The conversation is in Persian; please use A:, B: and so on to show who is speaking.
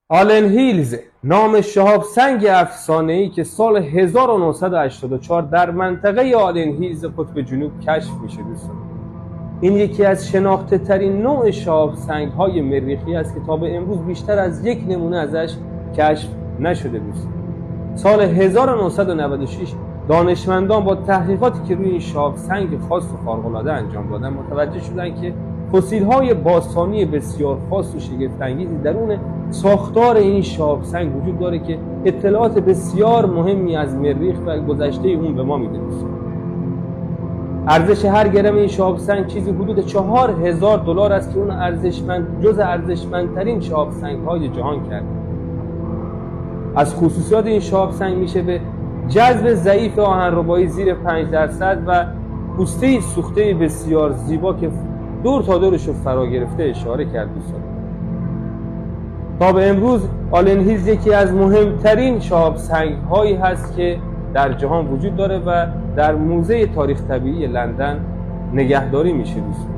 A: آلن هیلز، نام شهاب سنگ افسانه‌ای که سال 1984 در منطقه آلن هیلز قطب جنوب کشف میشه دوستان. این یکی از شناخته ترین نوع شهاب سنگ های مریخی است که تا به امروز بیشتر از یک نمونه ازش کشف نشده دوستان. سال 1996 دانشمندان با تحقیقاتی که روی این شهاب سنگ خاص و خارق‌العاده انجام دادن متوجه شدند که فسیل‌های باستانی بسیار خاص و شگفت‌انگیزی درون ساختار این شهاب سنگ وجود داره که اطلاعات بسیار مهمی از مریخ و گذشته اون به ما میده. ارزش هر گرم این شهاب سنگ چیزی حدود $4000 است که اون جز ارزشمندترین شهاب سنگ‌های جهان کرده. از خصوصیات این شهاب سنگ میشه به جذب ضعیف آهنربایی زیر 5% و پوسته سوخته بسیار زیبا که دور تا دورش رو فرا گرفته اشاره کرد دوستان. تا به امروز آلن هیلز یکی از مهمترین شهاب سنگ هایی هست که در جهان وجود داره و در موزه تاریخ طبیعی لندن نگهداری میشه دوستان.